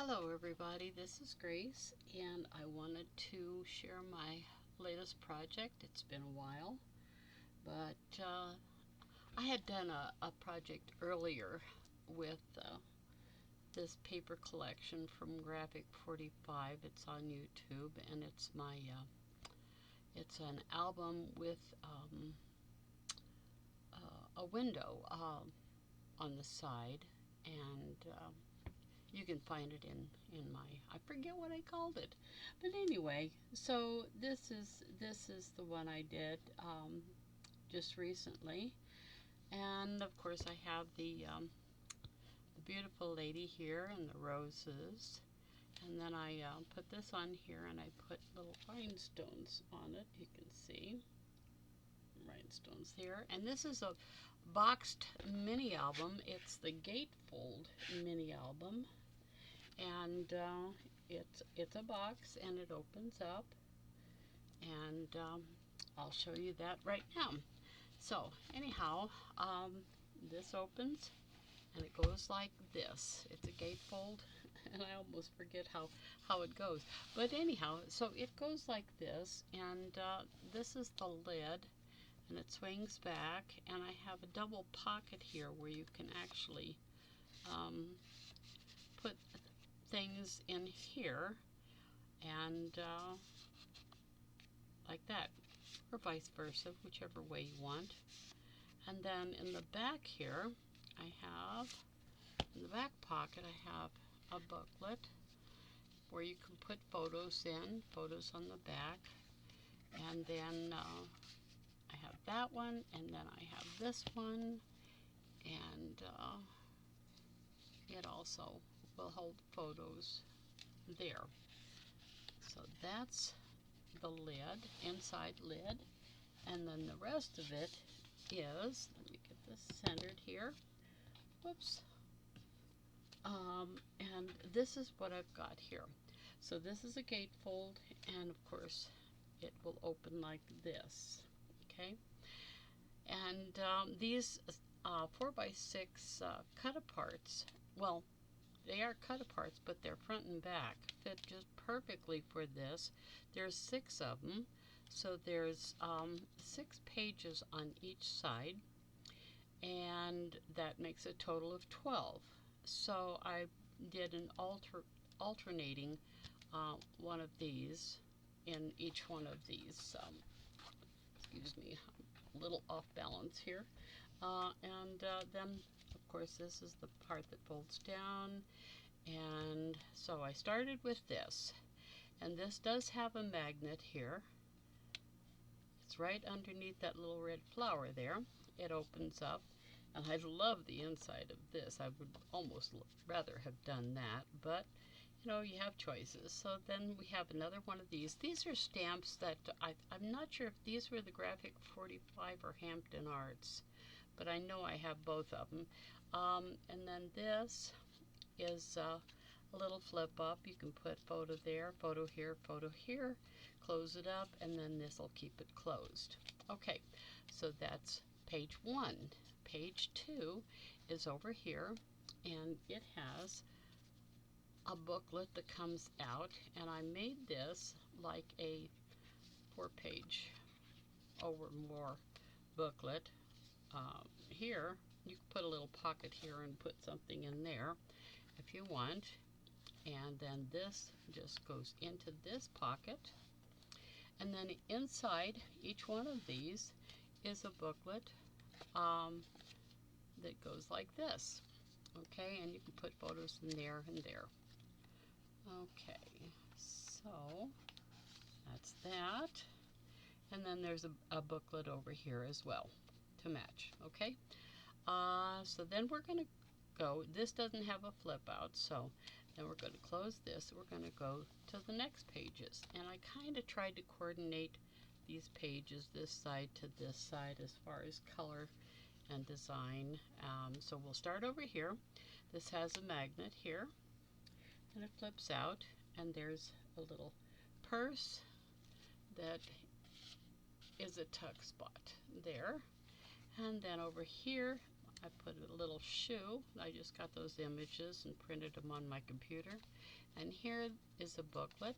Hello everybody, this is Grace and I wanted to share my latest project. It's been a while, but I had done a project earlier with this paper collection from Gatefold. It's on YouTube and it's it's an album with a window on the side, and you can find it in my, I forget what I called it, but anyway, so this is the one I did just recently, and of course I have the beautiful lady here and the roses, and then I put this on here and I put little rhinestones on it. You can see rhinestones here, and this is a boxed mini album. It's the Gatefold Mini Album, and it's a box and it opens up, and I'll show you that right now. So anyhow, this opens and it goes like this. It's a gatefold and I almost forget how it goes, but anyhow, so it goes like this, and this is the lid, and it swings back, and I have a double pocket here where you can actually put things in here, and like that, or vice versa, whichever way you want. And then in the back here, I have, in the back pocket, I have a booklet where you can put photos in, photos on the back, and then I have that one, and then I have this one, and it also will hold photos there. So that's the lid, inside lid, and then the rest of it is, let me get this centered here, whoops, and this is what I've got here. So this is a gatefold, and of course it will open like this, okay? And these 4x6 cut-aparts, well, they are cut-aparts, but they're front and back, fit just perfectly for this. There's 6 of them, so there's 6 pages on each side, and that makes a total of 12. So I did an alternating one of these in each one of these. Excuse me, I'm a little off balance here. And then, of course, this is the part that folds down. And so I started with this. And this does have a magnet here. It's right underneath that little red flower there. It opens up. And I love the inside of this. I would almost rather have done that, but you know, you have choices. So then we have another one of these. These are stamps that I'm not sure if these were the Gatefold or Hampton Arts, but I know I have both of them. And then this is a little flip up. You can put photo there, photo here, close it up, and then this will keep it closed. Okay, so that's page 1. Page 2 is over here, and it has a booklet that comes out, and I made this like a 4-page over more booklet. Here you can put a little pocket here and put something in there if you want, and then this just goes into this pocket, and then inside each one of these is a booklet that goes like this, okay, and you can put photos in there and there. Okay, so that's that, and then there's a booklet over here as well to match, okay. So then we're going to go, this doesn't have a flip out, so then we're going to close this. We're going to go to the next pages, and I kind of tried to coordinate these pages this side to this side as far as color and design. So we'll start over here. This has a magnet here, and it flips out, and there's a little purse that is a tuck spot there. And then over here I put a little shoe. I just got those images and printed them on my computer. And here is a booklet,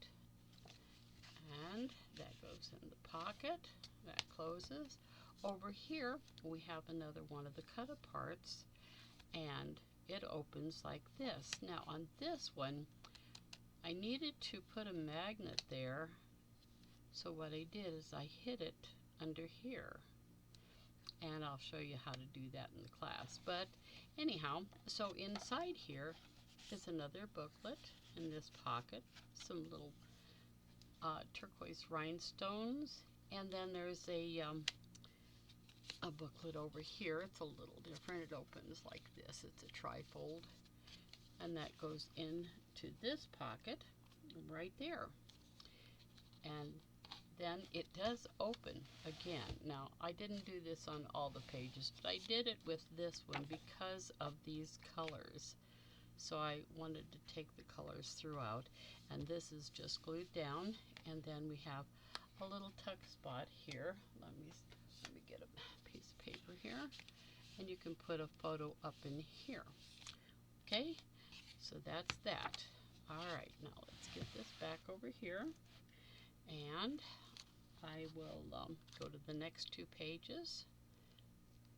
and that goes in the pocket. That closes. Over here we have another one of the cut aparts, and it opens like this. Now on this one I needed to put a magnet there, so what I did is I hid it under here, and I'll show you how to do that in the class. But anyhow, so inside here is another booklet in this pocket, some little turquoise rhinestones, and then there's a booklet over here. It's a little different. It opens like this. It's a trifold, and that goes into this pocket right there. And then it does open again. Now, I didn't do this on all the pages, but I did it with this one because of these colors. So I wanted to take the colors throughout, and this is just glued down, and then we have a little tuck spot here. Let me get a piece of paper here, and you can put a photo up in here. Okay, so that's that. All right, now let's get this back over here, and I will go to the next 2 pages.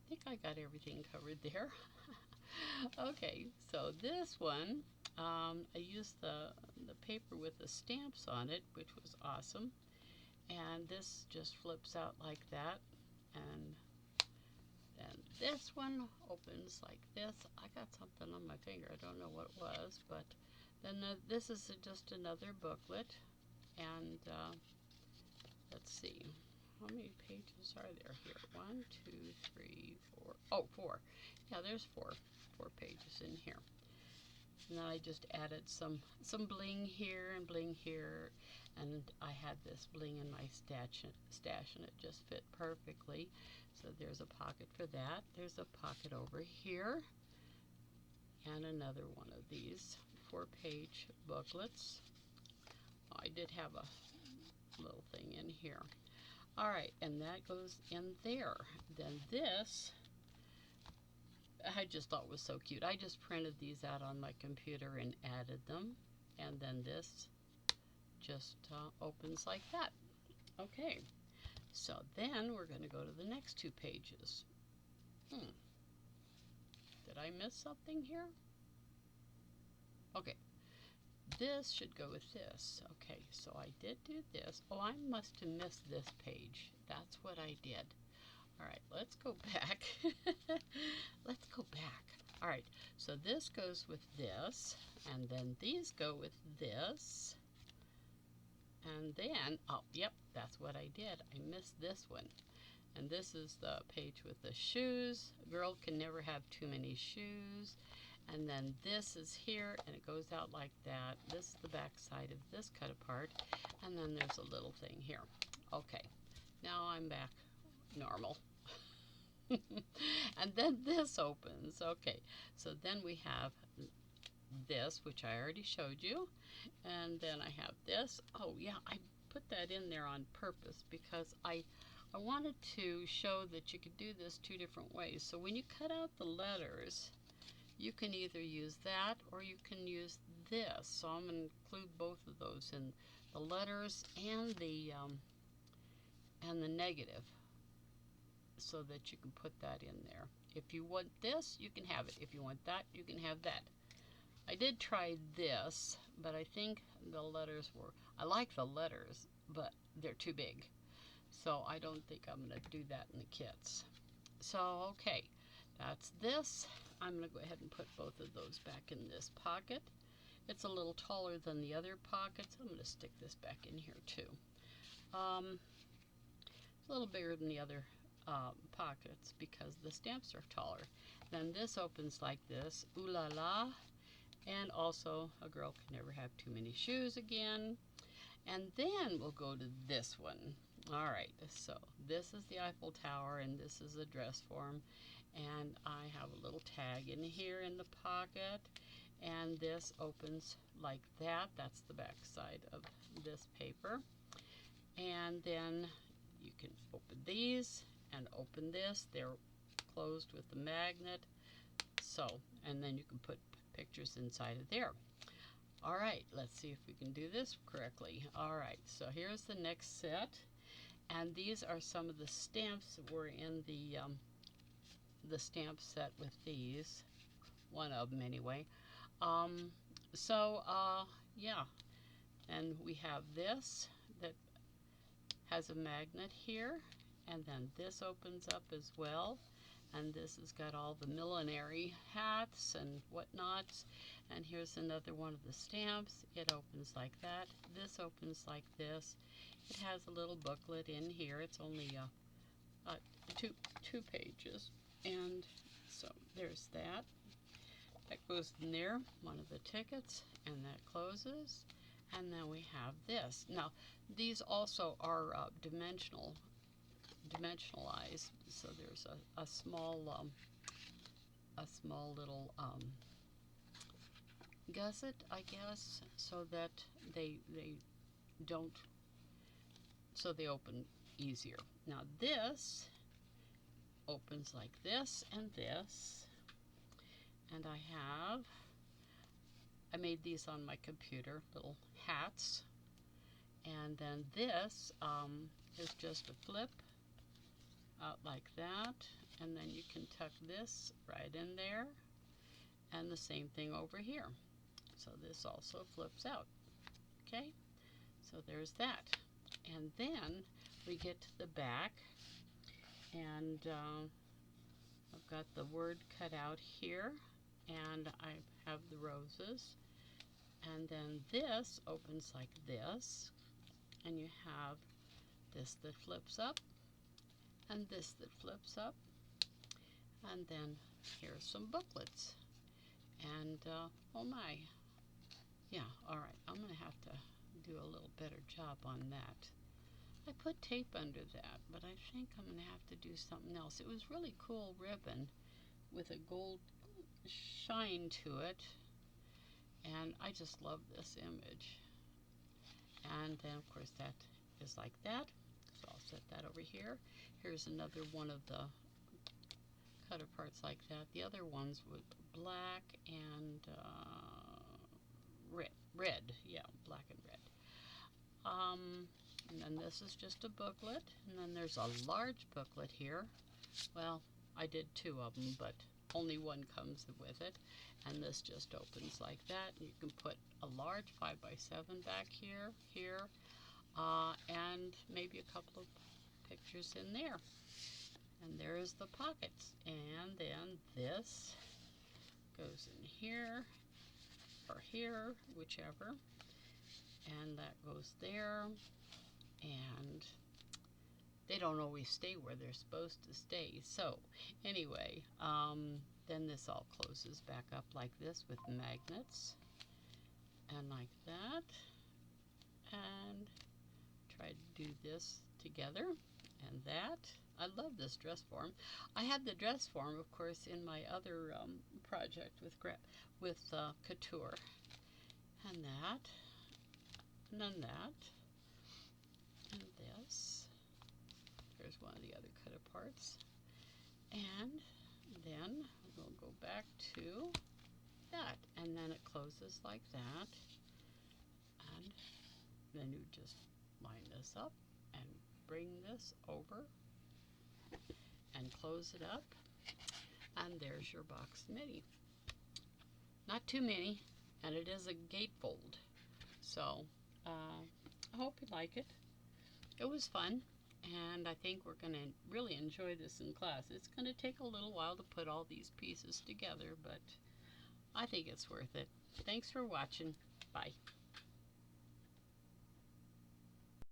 I think I got everything covered there. Okay, so this one, I used the paper with the stamps on it, which was awesome. And this just flips out like that. And then this one opens like this. I got something on my finger. I don't know what it was, but then this is just another booklet. And let's see, how many pages are there here? 1, 2, 3, 4. Oh, 4. Yeah, there's 4 pages in here. And then I just added some bling here and bling here, and I had this bling in my stash, and it just fit perfectly. So there's a pocket for that. There's a pocket over here, and another one of these 4-page booklets. I did have a little thing in here. All right, and that goes in there. Then this, I just thought was so cute. I just printed these out on my computer and added them, and then this just opens like that. Okay, so then we're going to go to the next 2 pages. Did I miss something here? Okay, this should go with this. Okay, so I did do this. Oh, I must have missed this page. That's what I did. All right, let's go back. Let's go back. All right, so this goes with this, and then these go with this. And then, oh, yep, that's what I did. I missed this one. And this is the page with the shoes. A girl can never have too many shoes. And then this is here, and it goes out like that. This is the back side of this cut apart. And then there's a little thing here. Okay, now I'm back normal. And then this opens. Okay, so then we have this, which I already showed you, and then I have this. Oh yeah, I put that in there on purpose because I wanted to show that you could do this 2 different ways. So when you cut out the letters, you can either use that or you can use this. So I'm going to include both of those in the letters and the negative, so that you can put that in there. If you want this, you can have it. If you want that, you can have that. I did try this, but I think the letters were, I like the letters, but they're too big. So I don't think I'm going to do that in the kits. So, okay, that's this. I'm going to go ahead and put both of those back in this pocket. It's a little taller than the other pockets. I'm going to stick this back in here too. It's a little bigger than the other pockets because the stamps are taller. Then this opens like this, ooh la la, and also a girl can never have too many shoes again. And then we'll go to this one. All right, so this is the Eiffel Tower, and this is a dress form, and I have a little tag in here in the pocket, and this opens like that. That's the back side of this paper. And then you can open these and open this. They're closed with the magnet. So, and then you can put pictures inside of there. All right, let's see if we can do this correctly. All right, so here's the next set, and these are some of the stamps that were in the stamp set with these. One of them anyway. Yeah, and we have this that has a magnet here, and then this opens up as well, and this has got all the millinery hats and whatnots. And here's another one of the stamps. It opens like that. This opens like this. It has a little booklet in here. It's only two pages, and so there's that. That goes in there, one of the tickets, and that closes. And then we have this. Now, these also are dimensionalized. So there's a small little gusset, I guess, so that they don't, so they open easier. Now this opens like this and this. And I made these on my computer, little hats. And then this is just a flip out like that. And then you can tuck this right in there. And the same thing over here. So this also flips out. Okay, so there's that. And then we get to the back. And I've got the word cut out here. And I have the roses, and then this opens like this, and you have this that flips up, and this that flips up, and then here's some booklets, and oh my, yeah, alright, I'm gonna have to do a little better job on that. I put tape under that, but I think I'm gonna have to do something else. It was really cool ribbon with a gold shine to it, and I just love this image. And then of course that is like that, so I'll set that over here. Here's another one of the cut aparts like that. The other ones with black and red, yeah, black and red. And then this is just a booklet, and then there's a large booklet here. Well, I did two of them, but only one comes with it, and this just opens like that. You can put a large 5x7 back here, and maybe a couple of pictures in there. And there's the pockets. And then this goes in here, or here, whichever. And that goes there. And they don't always stay where they're supposed to stay. So anyway, then this all closes back up like this with magnets, and like that, and try to do this together and that. I love this dress form. I had the dress form, of course, in my other project with Couture, and that, and then that, and this. There's one of the other cut aparts. And then we'll go back to that. And then it closes like that. And then you just line this up and bring this over and close it up. And there's your box mini. Not too many, and it is a gatefold. So I hope you like it. It was fun. And I think we're going to really enjoy this in class. It's going to take a little while to put all these pieces together, but I think it's worth it. Thanks for watching. Bye.